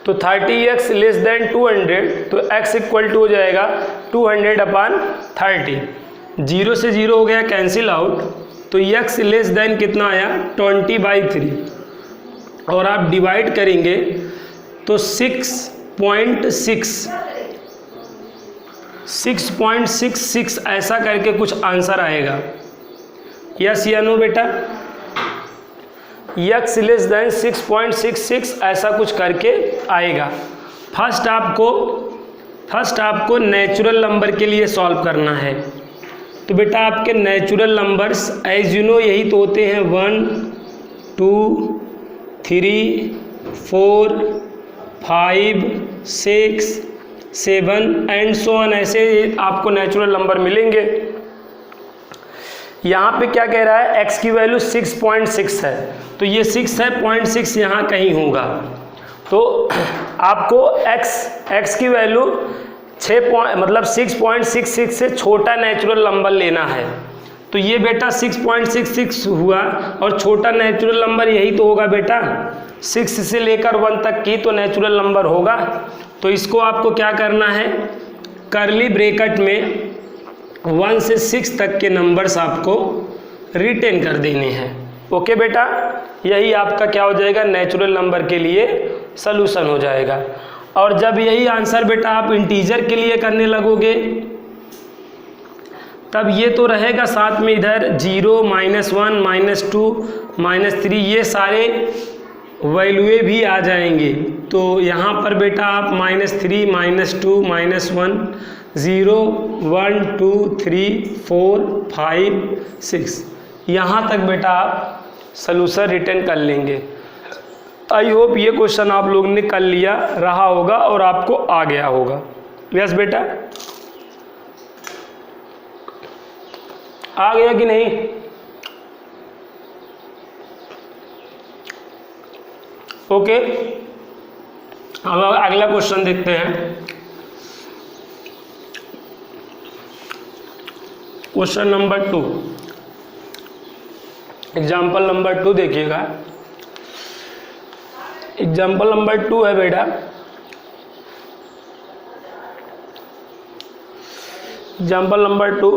तो 30x less than 200, तो x equal to हो जाएगा 200/30। 0 से 0 हो गया कैंसिल आउट, तो x लेस देन कितना आया 20/3, और आप डिवाइड करेंगे तो 6.66 ऐसा करके कुछ आंसर आएगा। यस या नो बेटा? x लेस देन 6.66 ऐसा कुछ करके आएगा। फर्स्ट आपको नेचुरल नंबर के लिए सॉल्व करना है। तो बेटा आपके natural numbers as you know यही तो होते हैं 1 2 3 4 5 6 7 एंड सो ऑन, ऐसे आपको नेचुरल नंबर मिलेंगे। यहाँ पे क्या कह रहा है, x की वैल्यू 6.6 है, तो ये 6 है, 0.6 यहाँ कहीं होगा। तो आपको x की वैल्यू 6.66 से छोटा नेचुरल नंबर लेना है। तो ये बेटा 6.66 हुआ, और छोटा नेचुरल नंबर यही तो होगा बेटा, 6 से लेकर 1 तक की तो नेचुरल नंबर होगा। तो इसको आपको क्या करना है, कर्ली ब्रैकेट में 1 से 6 तक के नंबर्स आपको रिटेन कर देने हैं। ओके बेटा, यही आपका क्या हो जाएगा, नेचुरल नंबर के लिए सलूशन हो जाएगा। और जब यही आंसर बेटा आप इंटीजर के लिए करने लगोगे, तब ये तो रहेगा साथ में इधर 0 -1 -2 -3 ये सारे वैल्यूए भी आ जाएंगे। तो यहाँ पर बेटा आप -3 -2 -1 0 1 2 3 4 5 6 यहाँ तक बेटा आप सलूशन रिटर्न कर लेंगे। आई होप ये क्वेश्चन आप लोग ने कर लिया रहा होगा और आपको आ गया होगा। यस बेटा, आ गया कि नहीं? ओके, अब अगला क्वेश्चन देखते हैं। क्वेश्चन नंबर 2, एग्जाम्पल नंबर 2 देखिएगा। एग्जाम्पल नंबर 2 है बेटा, example number 2,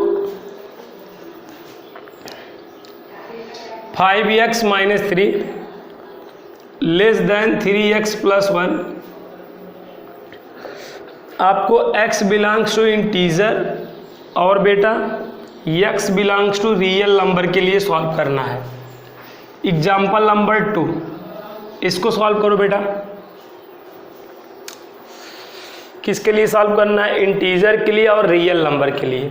5x - 3 less then 3x + 1। आपको x बिलोंग्स टू इंटीजर और बेटा x belongs to real number के लिए सॉल्व करना है। एग्जाम्पल नंबर 2, इसको सॉल्व करो बेटा। किसके लिए सॉल्व करना है, इंटीजर के लिए और रियल नंबर के लिए।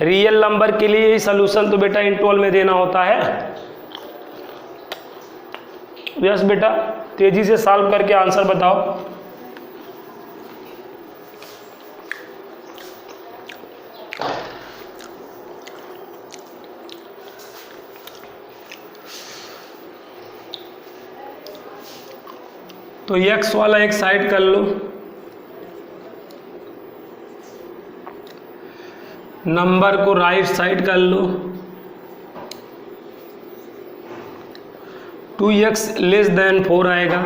रियल नंबर के लिए सॉल्यूशन तो बेटा इंटोल में देना होता है। यस बेटा, तेजी से सॉल्व करके आंसर बताओ। तो x वाला एक साइड कर लो, नंबर को राइट साइड कर लो। 2x लेस देन 4 आएगा,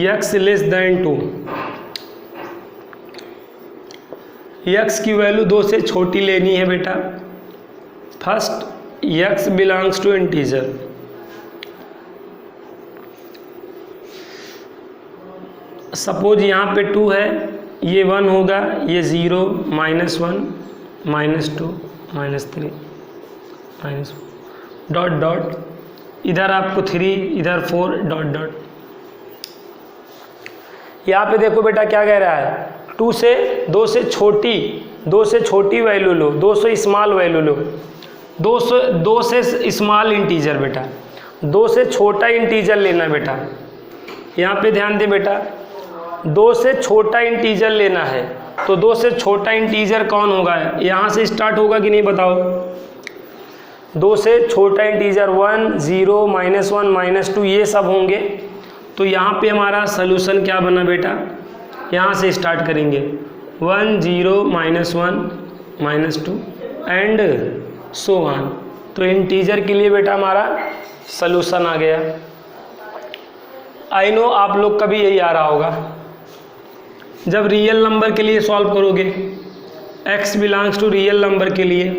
x लेस देन 2। x की वैल्यू 2 से छोटी लेनी है बेटा। First x belongs to integer. Suppose यहाँ पे 2 है, ये 1 होगा, ये 0 -1 -2 -3 -4 डॉट डॉट, इधर आपको 3, इधर 4 डॉट डॉट। यहाँ पे देखो बेटा क्या कह रहा है, 2 से छोटी वैल्यू लो, 2 से स्मॉल वैल्यू लो, 2 से स्मॉल इंटीजर बेटा, 2 से छोटा इंटीजर लेना बेटा। यहाँ पे ध्यान दे बेटा, 2 से छोटा इंटीजर लेना है। तो 2 से छोटा इंटीजर कौन होगा, यहाँ से स्टार्ट होगा कि नहीं बताओ। 2 से छोटा इंटीजर 1 0 -1 -2 ये सब होंगे। तो यहाँ पे हमारा सलूशन क्या बना बेटा, यहाँ से स्टार्ट करेंगे 1 0 -1 -2 एंड सो ऑन। तो इंटीजर के लिए बेटा हमारा सलूशन आ गया। आई नो आप लोग का भी यही आ रहा होगा। जब रियल नंबर के लिए सॉल्व करोगे, x belongs to real number के लिए,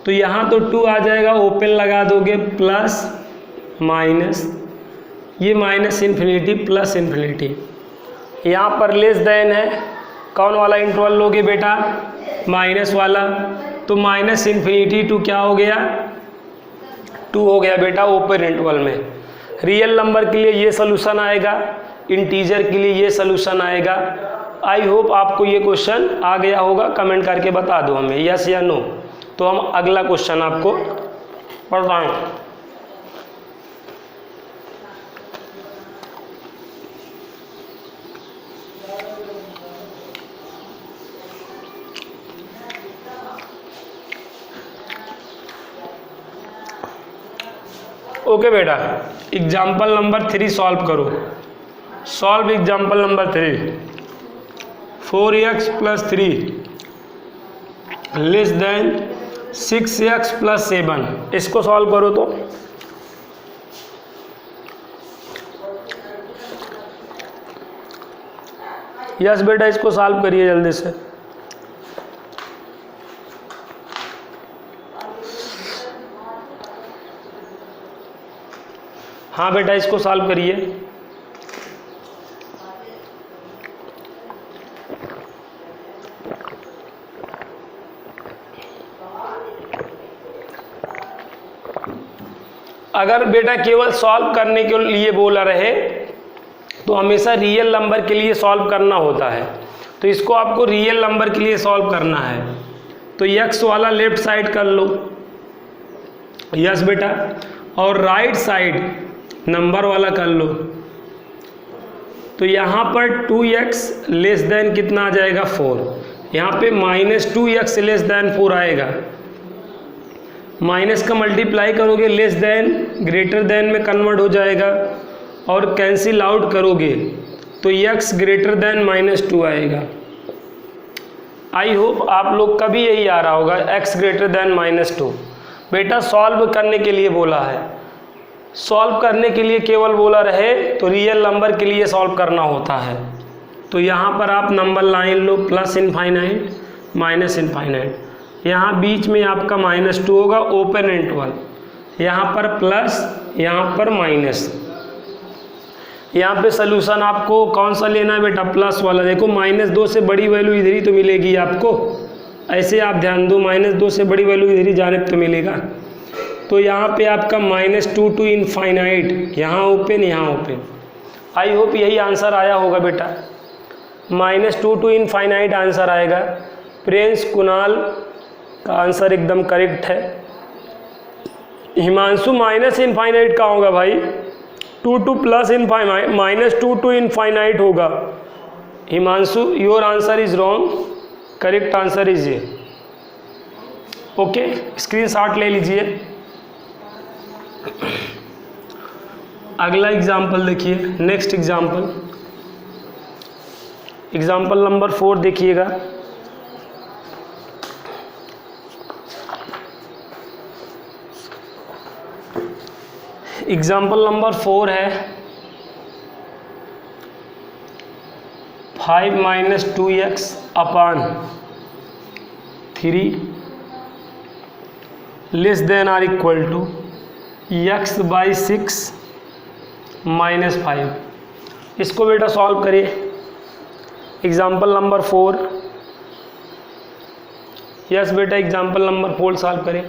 तो यहाँ तो 2 आ जाएगा, ओपन लगा दोगे, प्लस माइनस, ये माइनस इन्फिनिटी प्लस इन्फिनिटी, यहाँ पर लेस देन है, कौन वाला इंटरवल लोगे बेटा, माइनस वाला, तो माइनस इन्फिनिटी टू क्या हो गया, 2 हो गया बेटा ओपन इंटरवल में। रियल नंबर के लिए ये सोल्यूशन आएगा, इंटीजर के लिए ये सोल्यूशन आएगा। आई होप आपको ये क्वेश्चन आ गया होगा, कमेंट करके बता दो हमें यस या नो, तो हम अगला क्वेश्चन आपको पढ़ाएं। ओके बेटा, एग्जाम्पल नंबर 3 सॉल्व करो। Solve example number 3। 4x + 3 less then 6x + 7, इसको सॉल्व करो तो यस बेटा, इसको सॉल्व करिए जल्दी से। हाँ बेटा, इसको सॉल्व करिए। अगर बेटा केवल सॉल्व करने के लिए बोला रहे तो हमेशा रियल नंबर के लिए सॉल्व करना होता है, तो इसको आपको रियल नंबर के लिए सॉल्व करना है। तो x वाला लेफ्ट साइड कर लो, यस बेटा, और राइट साइड नंबर वाला कर लो। तो यहाँ पर 2x लेस देन कितना आ जाएगा, 4। यहाँ पे -2x लेस देन 4 आएगा। माइनस का मल्टीप्लाई करोगे, लेस देन ग्रेटर देन में कन्वर्ट हो जाएगा, और कैंसिल आउट करोगे तो x ग्रेटर देन -2 आएगा। आई होप आप लोग का भी यही आ रहा होगा, x ग्रेटर देन -2। बेटा सॉल्व करने के लिए बोला है, सॉल्व करने के लिए केवल बोला रहे तो रियल नंबर के लिए सॉल्व करना होता है। तो यहाँ पर आप नंबर लाइन लो, प्लस इनफाइनाइट माइनस इनफाइनाइट, यहाँ बीच में आपका -2 होगा ओपन इंटरवल, यहाँ पर प्लस, यहाँ पर माइनस। यहाँ पे सोल्यूशन आपको कौन सा लेना है बेटा, प्लस वाला। देखो -2 से बड़ी वैल्यू इधर ही तो मिलेगी आपको, ऐसे आप ध्यान दो, -2 से बड़ी वैल्यू इधर ही जाने तो मिलेगा। तो यहाँ पे आपका -2 टू इनफाइनाइट, यहाँ ओपन यहाँ ओपन। आई होप यही आंसर आया होगा बेटा, -2 टू इनफाइनाइट आंसर आएगा। प्रिंस कुणाल का आंसर एकदम करेक्ट है। हिमांशु माइनस इनफाइनाइट का होगा भाई, 2 to plus infinite, -2 to infinite होगा। Himanshu your answer is wrong, correct answer is ये। ओके, स्क्रीनशॉट ले लीजिए। अगला एग्जाम्पल देखिए, नेक्स्ट एग्जाम्पल, एग्जाम्पल नंबर 4 देखिएगा। एग्जाम्पल नंबर 4 है 5 - 2x upon 3 less than or equal to x/6 - 5। इसको बेटा सॉल्व करिए। एग्जाम्पल नंबर 4, यस बेटा, एग्जाम्पल नंबर 4 सॉल्व करें।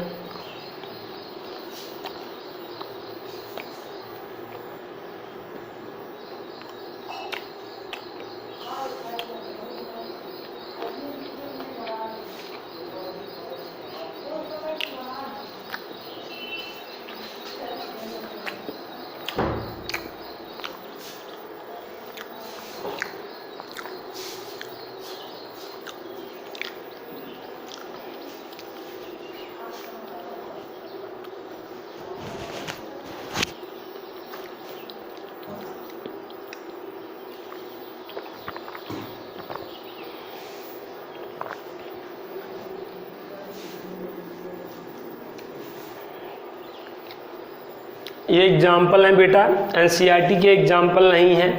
ये एग्जाम्पल हैं बेटा, एनसीईआरटी के एग्जाम्पल नहीं है।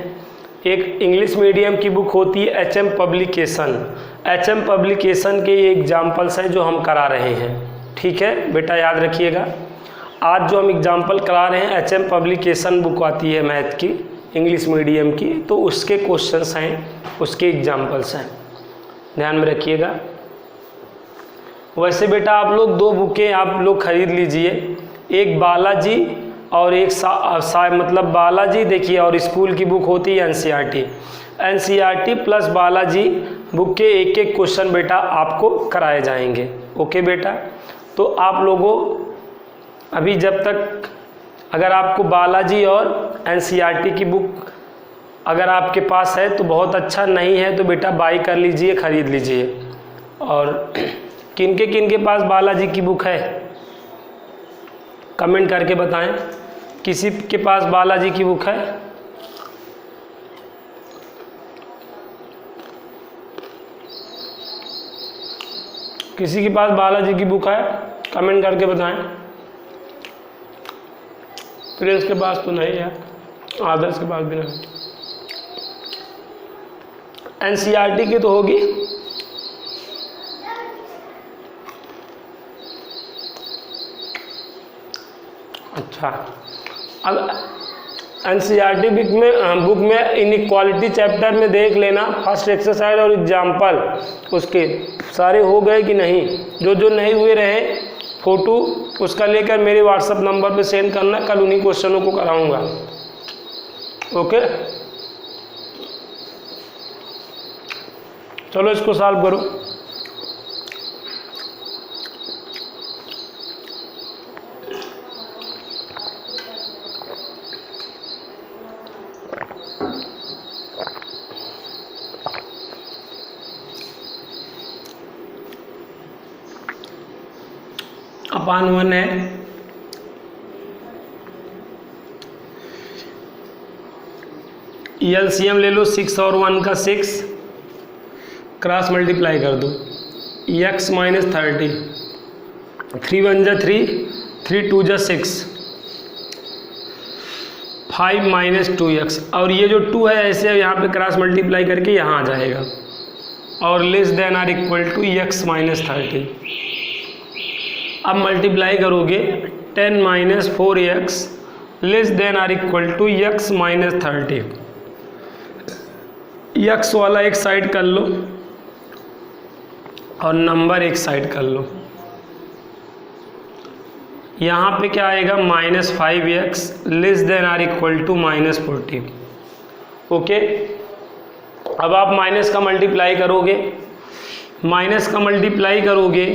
एक इंग्लिश मीडियम की बुक होती है एचएम पब्लिकेशन, एचएम पब्लिकेशन के ये एग्जाम्पल्स हैं जो हम करा रहे हैं। ठीक है बेटा, याद रखिएगा। आज जो हम एग्जाम्पल करा रहे हैं एचएम पब्लिकेशन बुक आती है मैथ की, इंग्लिश मीडियम की, तो उसके क्वेश्चंस हैं, उसके एग्जाम्पल्स हैं, ध्यान में रखिएगा। वैसे बेटा आप लोग 2 बुकें आप लोग खरीद लीजिए, एक बालाजी और एक मतलब बालाजी देखिए, और स्कूल की बुक होती है NCERT, NCERT plus Balaji book के एक एक क्वेश्चन बेटा आपको कराए जाएंगे। ओके बेटा, तो आप लोगों अभी जब तक अगर आपको बालाजी और एनसीईआरटी की बुक अगर आपके पास है तो बहुत अच्छा, नहीं है तो बेटा बाई कर लीजिए, ख़रीद लीजिए। और किनके पास बालाजी की बुक है कमेंट करके बताएं। किसी के पास बालाजी की बुक है? किसी के पास बालाजी की बुक है कमेंट करके बताएं। प्रिंस के पास तो नहीं है, आदर्श के पास भी नहीं। एनसीईआरटी की तो होगी। अच्छा, अब एनसीईआरटी बुक में इनइक्वालिटी चैप्टर में देख लेना, फर्स्ट एक्सरसाइज और एग्जाम्पल उसके सारे हो गए कि नहीं। जो नहीं हुए रहे फोटो उसका लेकर मेरे व्हाट्सएप नंबर पे सेंड करना, कल उन्हीं क्वेश्चनों को कराऊंगा। ओके, चलो इसको सॉल्व करो। अपान 1 है, एलसीएम ले लो 6 और 1 का 6, क्रॉस मल्टीप्लाई कर दो, x माइनस 30, 3 1 जा 3, 3 2 जा 6, 5 माइनस 2x, और ये जो 2 है ऐसे यहाँ पे क्रॉस मल्टीप्लाई करके यहाँ आ जाएगा, और less than or equal to x minus 30। अब मल्टीप्लाई करोगे 10 minus 4x less than or equal to x minus 30। x वाला एक साइड कर लो और नंबर एक साइड कर लो। यहाँ पे क्या आएगा minus 5x less than or equal to minus 40। Okay, अब आप माइनस का मल्टीप्लाई करोगे, माइनस का मल्टीप्लाई करोगे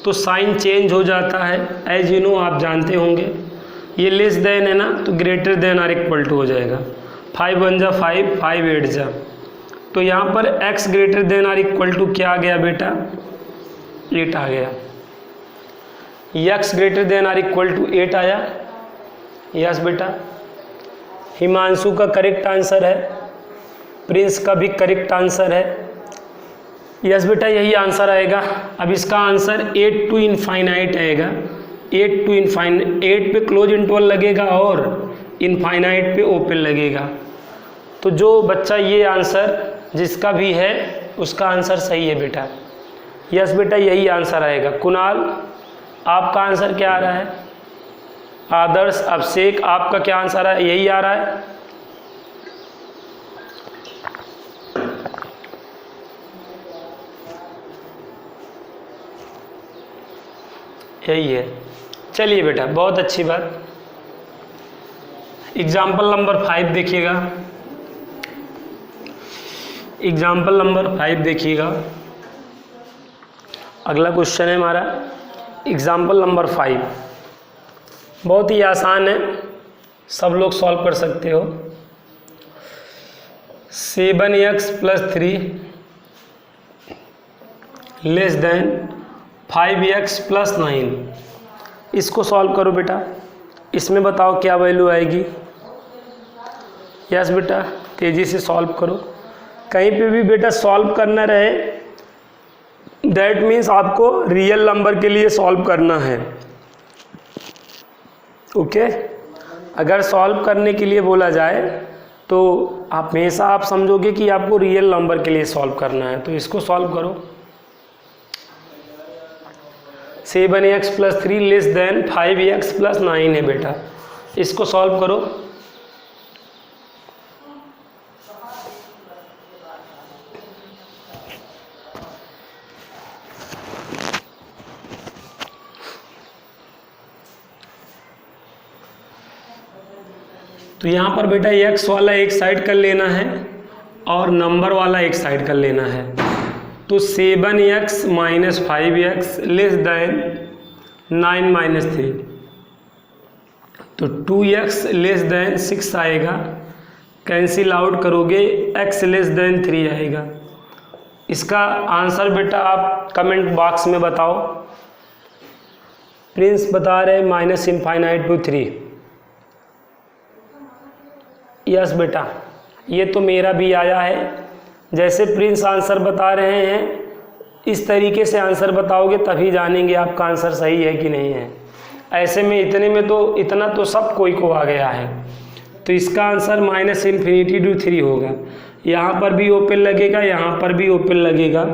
तो साइन चेंज हो जाता है, एज यू नो आप जानते होंगे। ये लेस देन है ना तो greater than or equal to हो जाएगा, 5 1 जा 5, 5 8 जा, तो यहाँ पर x greater than or equal to क्या आ गया बेटा 8 आ गया। x greater than or equal to 8 आया। यस बेटा, हिमांशु का करेक्ट आंसर है, प्रिंस का भी करेक्ट आंसर है। यस बेटा, यही आंसर आएगा। अब इसका आंसर 8 टू इनफाइनाइट आएगा, 8 टू इनफाइनाइट, 8 पे क्लोज इंटरवल लगेगा और इनफाइनाइट पे ओपन लगेगा। तो जो बच्चा ये आंसर जिसका भी है उसका आंसर सही है बेटा। यस बेटा, यही आंसर आएगा। कुणाल आपका आंसर क्या आ रहा है? आदर्श, अभिषेक आपका क्या आंसर है? यही आ रहा है। यही है। चलिए बेटा, बहुत अच्छी बात। एग्जाम्पल नंबर 5 देखिएगा, एग्जाम्पल नंबर 5 देखिएगा। अगला क्वेश्चन है हमारा एग्जाम्पल नंबर 5। बहुत ही आसान है, सब लोग सॉल्व कर सकते हो। 7x + 3 less then 5x + 9। इसको सॉल्व करो बेटा, इसमें बताओ क्या वैल्यू आएगी। यस बेटा, तेज़ी से सॉल्व करो। कहीं पे भी बेटा सॉल्व करना रहे दैट मीन्स आपको रियल नंबर के लिए सॉल्व करना है। ओके, अगर सॉल्व करने के लिए बोला जाए तो हमेशा आप समझोगे कि आपको रियल नंबर के लिए सॉल्व करना है। तो इसको सॉल्व करो। 7x + 3 < 5x + 9 है बेटा, इसको सॉल्व करो। तो यहाँ पर बेटा x वाला एक साइड कर लेना है और नंबर वाला एक साइड कर लेना है। तो 7x - 5x < 9 - 3, तो 2x < 6 आएगा। कैंसिल आउट करोगे x < 3 आएगा। इसका आंसर बेटा आप कमेंट बॉक्स में बताओ। प्रिंस बता रहे -∞ to 3। यस बेटा, ये तो मेरा भी आया है। जैसे प्रिंस आंसर बता रहे हैं इस तरीके से आंसर बताओगे तभी जानेंगे आपका आंसर सही है कि नहीं है। ऐसे में इतना तो सब कोई को आ गया है। तो इसका आंसर -∞ to 3 होगा। यहाँ पर भी ओपन लगेगा, यहाँ पर भी ओपन लगेगा।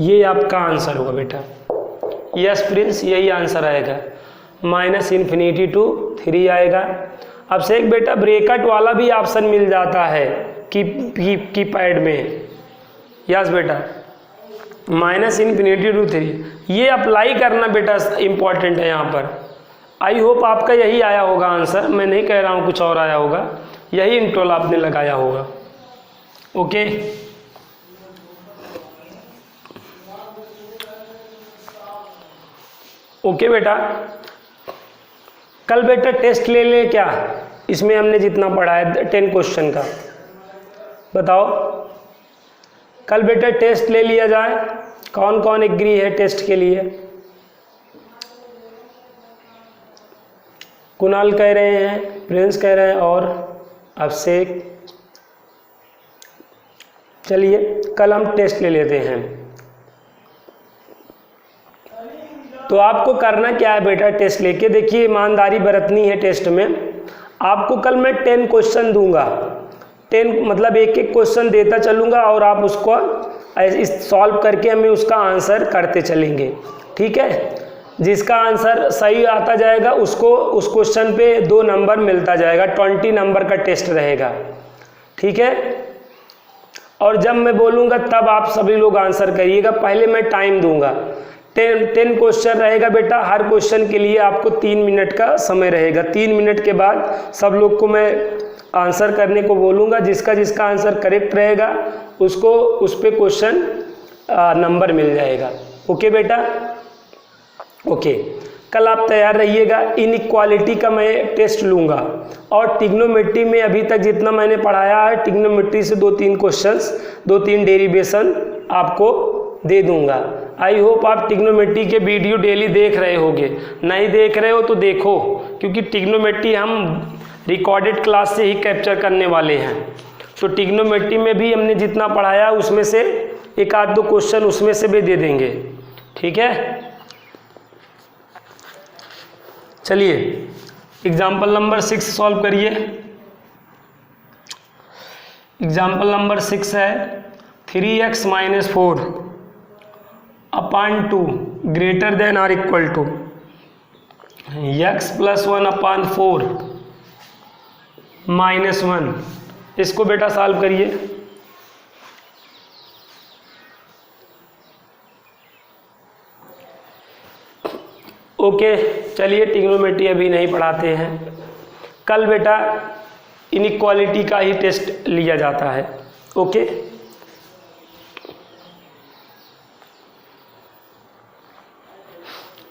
ये आपका आंसर होगा बेटा। यस प्रिंस, यही आंसर आएगा, -∞ to 3 आएगा। अब से एक बेटा ब्रैकेट वाला भी ऑप्शन मिल जाता है कीपैड में। यस बेटा, -∞ to 3 ये अप्लाई करना बेटा इम्पॉर्टेंट है यहाँ पर। आई होप आपका यही आया होगा आंसर, मैं नहीं कह रहा हूँ कुछ और आया होगा, यही इंट्रोल आपने लगाया होगा। ओके, ओके बेटा, कल बेटा टेस्ट ले लें क्या? इसमें हमने जितना पढ़ा है 10 क्वेश्चन का, बताओ कल बेटा टेस्ट ले लिया जाए। कौन कौन एग्री है टेस्ट के लिए? कुणाल कह रहे हैं, प्रिंस कह रहे हैं और अभिषेक। चलिए कल हम टेस्ट ले लेते हैं। तो आपको करना क्या है बेटा टेस्ट लेके? देखिए ईमानदारी बरतनी है टेस्ट में। आपको कल मैं 10 क्वेश्चन दूंगा, 10 मतलब एक एक क्वेश्चन देता चलूँगा और आप उसको इस सॉल्व करके हमें उसका आंसर करते चलेंगे। ठीक है, जिसका आंसर सही आता जाएगा उसको उस क्वेश्चन पे 2 नंबर मिलता जाएगा। 20 नंबर का टेस्ट रहेगा। ठीक है, और जब मैं बोलूँगा तब आप सभी लोग आंसर करिएगा। पहले मैं टाइम दूंगा, 10 क्वेश्चन रहेगा बेटा। हर क्वेश्चन के लिए आपको 3 मिनट का समय रहेगा। 3 मिनट के बाद सब लोग को मैं आंसर करने को बोलूँगा। जिसका जिसका आंसर करेक्ट रहेगा उसको उस पर क्वेश्चन नंबर मिल जाएगा। ओके बेटा, ओके, कल आप तैयार रहिएगा। इनइक्वालिटी का मैं टेस्ट लूँगा और ट्रिग्नोमेट्री में अभी तक जितना मैंने पढ़ाया है ट्रिग्नोमेट्री से 2-3 क्वेश्चंस, 2-3 डेरिवेशन आपको दे दूंगा। आई होप आप ट्रिग्नोमेट्री के वीडियो डेली देख रहे होगे। नहीं देख रहे हो तो देखो, क्योंकि ट्रिग्नोमेट्री हम रिकॉर्डेड क्लास से ही कैप्चर करने वाले हैं। तो ट्रिग्नोमेट्री में भी हमने जितना पढ़ाया उसमें से 1-2 क्वेश्चन उसमें से भी दे देंगे। ठीक है, चलिए एग्जाम्पल नंबर 6 सॉल्व करिए। एग्जाम्पल नंबर 6 है 3x - 4 / 2 > (or = x + 1/4 - 1। इसको बेटा सॉल्व करिए। ओके, चलिए ट्रिग्नोमेट्री अभी नहीं पढ़ाते हैं। कल बेटा इनइक्वालिटी का ही टेस्ट लिया जाता है। ओके,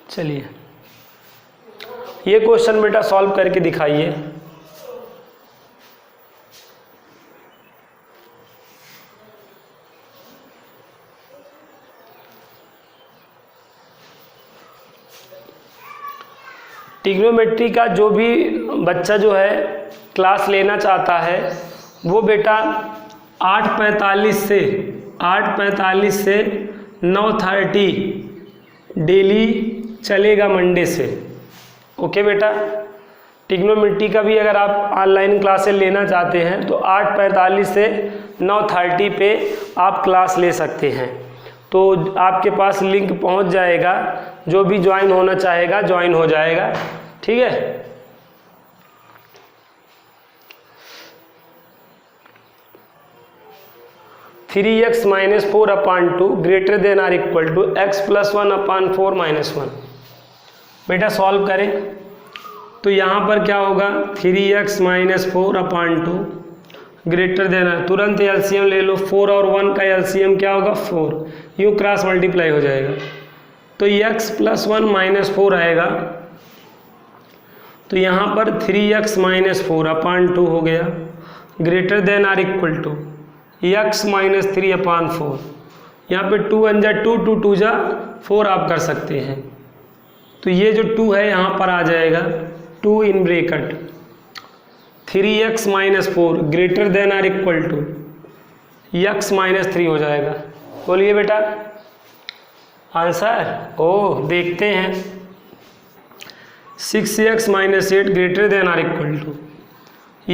चलिए ये क्वेश्चन बेटा सॉल्व करके दिखाइए। ट्रिग्नोमेट्री का जो भी बच्चा जो है क्लास लेना चाहता है वो बेटा 8:45 से 9:30 डेली चलेगा मंडे से। ओके बेटा, ट्रिग्नोमेट्री का भी अगर आप ऑनलाइन क्लासेस लेना चाहते हैं तो 8:45 से 9:30 पे आप क्लास ले सकते हैं। तो आपके पास लिंक पहुंच जाएगा, जो भी ज्वाइन होना चाहेगा ज्वाइन हो जाएगा, ठीक है। Three X minus 4/2 greater than or equal to X plus 1/4 minus 1। बेटा सॉल्व करें तो यहाँ पर क्या होगा, 3x minus 4/2 greater than or, तुरंत एलसीएम ले लो, 4 और 1 का एलसीएम क्या होगा 4, यूँ क्रॉस मल्टीप्लाई हो जाएगा तो x प्लस 1 माइनस 4 आएगा। तो यहाँ पर 3x माइनस 4/2 हो गया greater than or equal to x minus 3/4। यहाँ पे 2 1 जा 2, 2 2 जा 4 आप कर सकते हैं। तो ये जो 2 है यहाँ पर आ जाएगा 2 in bracket 3x minus 4 greater than or equal to x minus 3 हो जाएगा। बोलिए बेटा आंसर। ओह देखते हैं, 6x minus 8 greater than or equal to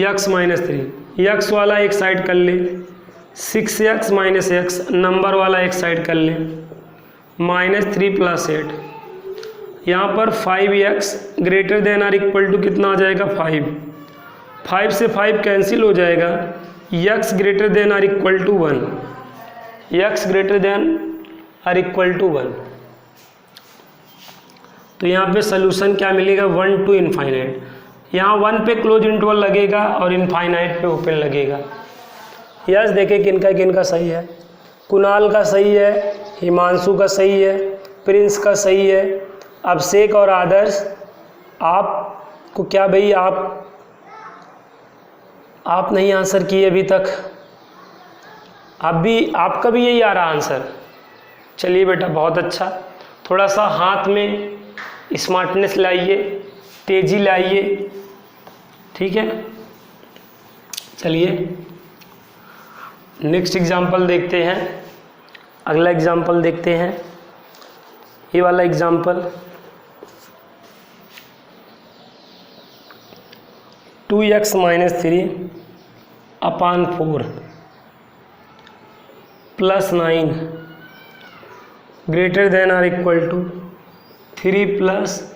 x minus 3। x वाला एक साइड कर ले, 6x माइनस x नंबर वाला एक साइड कर ले, माइनस 3 प्लस 8। यहाँ पर 5x greater than or equal to कितना आ जाएगा 5, 5 से 5 कैंसिल हो जाएगा, x greater than or equal to 1, x greater than or equal to 1। तो यहाँ पे सोल्यूशन क्या मिलेगा 1 to इनफाइनाइट। यहाँ 1 पे क्लोज इंटरवल लगेगा और इनफाइनाइट पे ओपन लगेगा। यस देखें किनका सही है, कुणाल का सही है, हिमांशु का सही है, प्रिंस का सही है, अभिषेक और आदर्श आपको क्या भाई आप नहीं आंसर किए अभी तक, आपका भी यही आ रहा आंसर। चलिए बेटा बहुत अच्छा, थोड़ा सा हाथ में स्मार्टनेस लाइए, तेजी लाइए, ठीक है। चलिए नेक्स्ट एग्जाम्पल देखते हैं, अगला एग्जाम्पल देखते हैं, ये वाला example 2x minus 3/4 plus 9 greater than or equal to 3 plus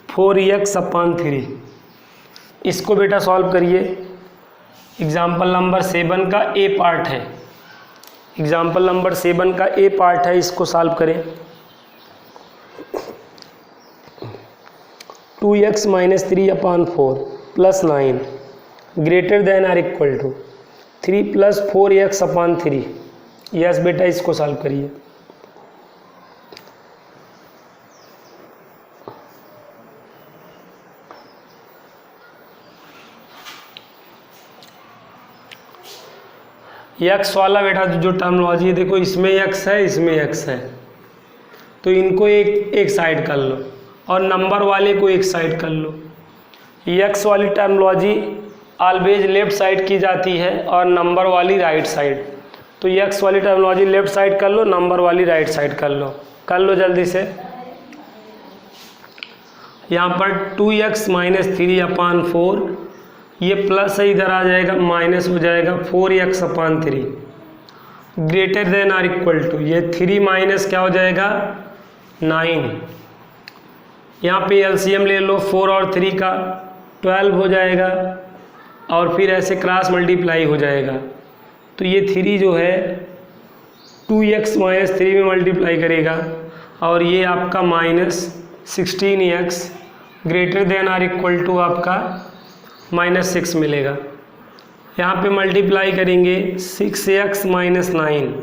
4x/3। इसको बेटा सॉल्व करिए। एग्जाम्पल नंबर 7 का ए पार्ट है, एग्जाम्पल नंबर 7 का ए पार्ट है, इसको सॉल्व करें। 2x minus 3/4 plus 9 greater than or equal to 3 plus 4x/3। Yes बेटा इसको सॉल्व करिए। x वाला बेटा जो टर्मिनोलॉजी है, देखो इसमें x है, इसमें x है, तो इनको एक साइड कर लो और नंबर वाले को एक साइड कर लो। x वाली टर्मिनोलॉजी ऑलवेज लेफ्ट साइड की जाती है और नंबर वाली राइट साइड। तो x वाली टर्मिनोलॉजी लेफ्ट साइड कर लो, नंबर वाली राइट साइड कर लो जल्दी से। यहाँ पर 2x माइनस 3/4, ये प्लस है, इधर आ जाएगा माइनस हो जाएगा 4x/3 greater than or equal to, ये 3 माइनस क्या हो जाएगा 9। यहाँ पे एलसीएम ले लो, 4 और 3 का 12 हो जाएगा और फिर ऐसे क्रॉस मल्टीप्लाई हो जाएगा। तो ये 3 जो है 2x माइनस 3 में मल्टीप्लाई करेगा और ये आपका minus 16x greater than or equal to आपका -6 मिलेगा। यहाँ पे मल्टीप्लाई करेंगे 6x माइनस 9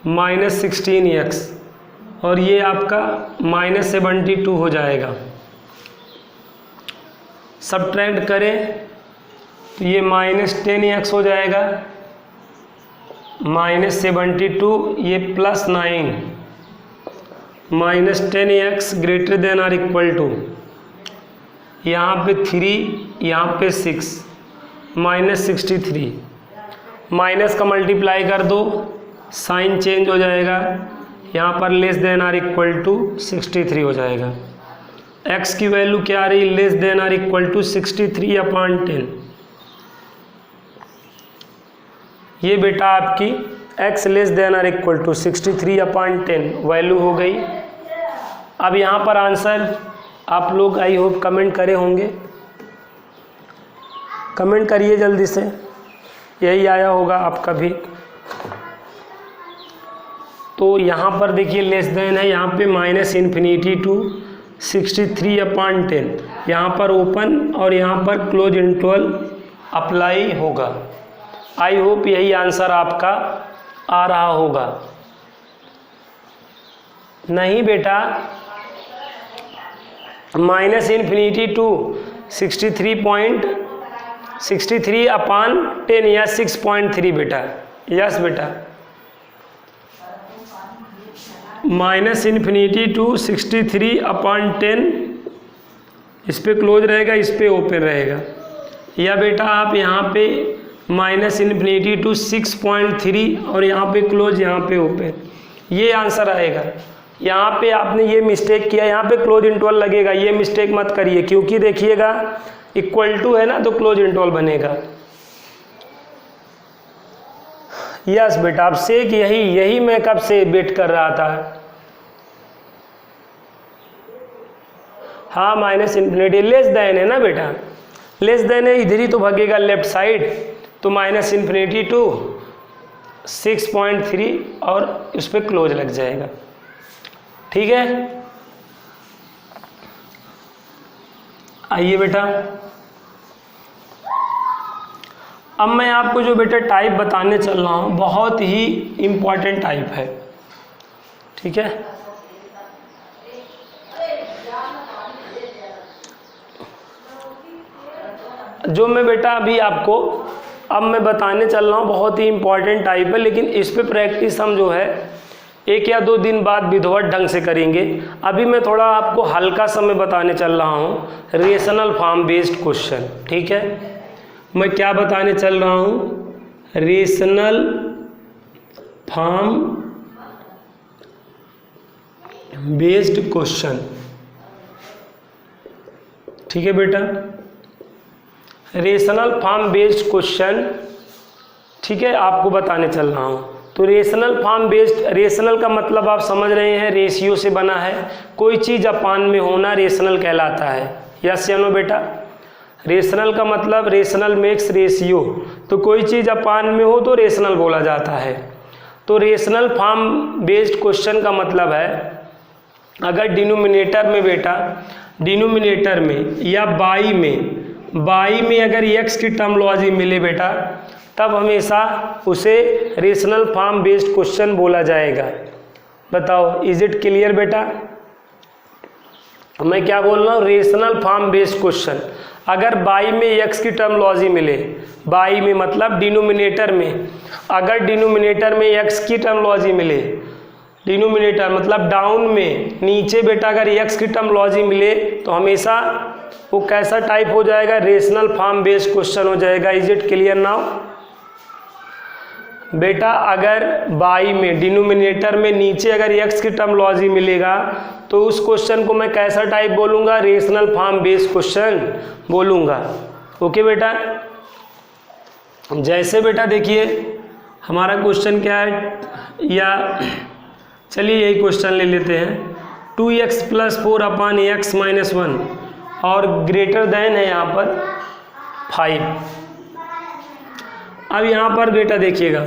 माइनस 16x और ये आपका -72 हो जाएगा। सब्ट्रैक्ट करें तो ये -10x हो जाएगा, -72 ये +9 -10x greater than or equal to, यहाँ पे 3 यहाँ पे 6 -63, माइनस का मल्टीप्लाई कर दो साइन चेंज हो जाएगा, यहाँ पर less than or equal to 63 हो जाएगा। x की वैल्यू क्या आ रही, लेस देन और इक्वल टू 63/10। ये बेटा आपकी x लेस देन और इक्वल टू 63/10 वैल्यू हो गई। अब यहाँ पर आंसर आप लोग आई होप कमेंट करे होंगे, कमेंट करिए जल्दी से, यही आया होगा आपका भी। तो यहाँ पर देखिए लेस देन है, यहाँ पे -∞ टू 63/10, यहाँ पर ओपन और यहाँ पर क्लोज इंटरवल अप्लाई होगा। आई होप यही आंसर आपका आ रहा होगा। नहीं बेटा, -∞ टू 63/10 या 6.3 बेटा, यस बेटा, -∞ टू 63/10 इस पे क्लोज रहेगा, इस पे ओपन रहेगा। या बेटा आप यहाँ पे -∞ टू 6.3 और यहाँ पे क्लोज, यहाँ पे ओपन, ये आंसर आएगा। यहाँ पे आपने ये मिस्टेक किया, यहाँ पे क्लोज इंटरवल लगेगा, ये मिस्टेक मत करिए, क्योंकि देखिएगा इक्वल टू है ना तो क्लोज इंटरवल बनेगा। यस बेटा, अब सेक यही मैं कब से वेट कर रहा था। हाँ -∞, लेस देन है ना बेटा, लेस देन है, इधर ही तो भागेगा लेफ्ट साइड, तो -∞ टू 6.3 और इस पर क्लोज लग जाएगा। ठीक है, आइए बेटा, अब मैं आपको जो बेटा टाइप बताने चल रहा हूँ बहुत ही इम्पॉर्टेंट टाइप है। ठीक है, जो मैं बेटा अभी आपको अब मैं बताने चल रहा हूँ बहुत ही इम्पॉर्टेंट टाइप है, लेकिन इस पे प्रैक्टिस हम जो है 1 या 2 दिन बाद विधिवत ढंग से करेंगे। अभी मैं थोड़ा आपको हल्का सा मैं बताने चल रहा हूँ, रेशनल फॉर्म बेस्ड क्वेश्चन। ठीक है, मैं क्या बताने चल रहा हूँ, रेशनल फॉर्म बेस्ड क्वेश्चन। ठीक है बेटा, रेशनल फॉर्म बेस्ड क्वेश्चन, ठीक है, आपको बताने चल रहा हूँ। तो रेशनल फॉर्म बेस्ड, रेशनल का मतलब आप समझ रहे हैं, रेशियो से बना है, कोई चीज़ अपान में होना रेशनल कहलाता है। यस या नो बेटा, रेशनल का मतलब रेशनल मेक्स रेशियो, तो कोई चीज़ अपान में हो तो रेशनल बोला जाता है। तो रेशनल फॉर्म बेस्ड क्वेश्चन का मतलब है, अगर डिनोमिनेटर में बेटा, डिनोमिनेटर में या बाई में अगर x की टर्मोलॉजी मिले बेटा, तब हमेशा उसे रेशनल फॉर्म बेस्ड क्वेश्चन बोला जाएगा। बताओ, इज इट क्लियर बेटा? मैं क्या बोल रहा हूँ, रेशनल फॉर्म बेस्ड क्वेश्चन, अगर बाई में x की टर्मोलॉजी मिले, बाई में मतलब डिनोमिनेटर में, अगर डिनोमिनेटर में x की टर्मोलॉजी मिले, डिनोमिनेटर मतलब डाउन में, नीचे बेटा अगर x की टर्मोलॉजी मिले तो हमेशा वो कैसा टाइप हो जाएगा, रेशनल फॉर्म बेस्ड क्वेश्चन हो जाएगा। इज इट क्लियर नाउ बेटा? अगर बाई में, डिनोमिनेटर में नीचे अगर x की टर्मोलॉजी मिलेगा तो उस क्वेश्चन को मैं कैसा टाइप बोलूँगा, रेशनल फॉर्म बेस्ड क्वेश्चन बोलूँगा। ओके बेटा, जैसे बेटा देखिए हमारा क्वेश्चन क्या है, या चलिए यही क्वेश्चन ले लेते हैं, 2x + 4/x - 1 और ग्रेटर देन है यहाँ पर 5। अब यहाँ पर बेटा देखिएगा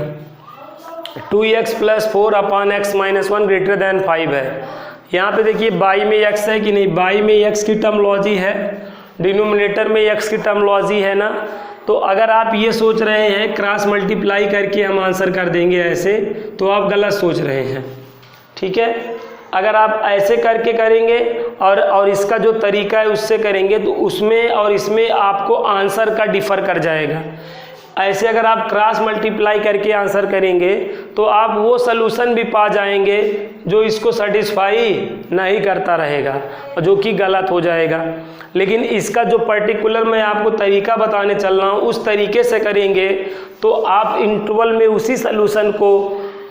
2x + 4/x - 1 ग्रेटर देन 5 है। यहाँ पे देखिए बाई में x है कि नहीं, बाई में x की टर्मोलॉजी है, डिनोमिनेटर में x की टर्मोलॉजी है ना। तो अगर आप ये सोच रहे हैं क्रॉस मल्टीप्लाई करके हम आंसर कर देंगे ऐसे, तो आप गलत सोच रहे हैं। ठीक है, अगर आप ऐसे करके करेंगे और इसका जो तरीका है उससे करेंगे तो उसमें और इसमें आपको आंसर का डिफ़र कर जाएगा। ऐसे अगर आप क्रॉस मल्टीप्लाई करके आंसर करेंगे तो आप वो सलूशन भी पा जाएंगे जो इसको सेटिस्फाई नहीं करता रहेगा और जो कि गलत हो जाएगा। लेकिन इसका जो पर्टिकुलर मैं आपको तरीका बताने चल रहा हूँ उस तरीके से करेंगे तो आप इंटरवल में उसी सलूशन को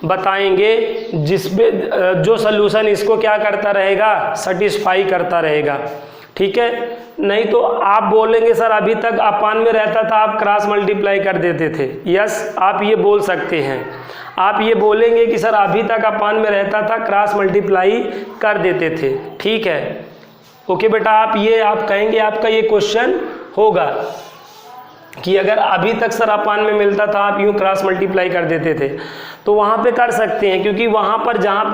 बताएंगे जिसमें जो सलूशन इसको क्या करता रहेगा, सेटिस्फाई करता रहेगा। ठीक है। नहीं तो आप बोलेंगे सर अभी तक अपान में रहता था, आप क्रॉस मल्टीप्लाई कर देते थे। यस, आप ये बोल सकते हैं। आप ये बोलेंगे कि सर अभी तक अपान में रहता था, क्रॉस मल्टीप्लाई कर देते थे। ठीक है, ओके बेटा, आप कहेंगे, आपका ये क्वेश्चन होगा कि अगर अभी तक सर अपान में मिलता था, आप यूँ क्रॉस मल्टीप्लाई कर देते थे, तो वहाँ पे कर सकते हैं, क्योंकि वहाँ पर जहाँ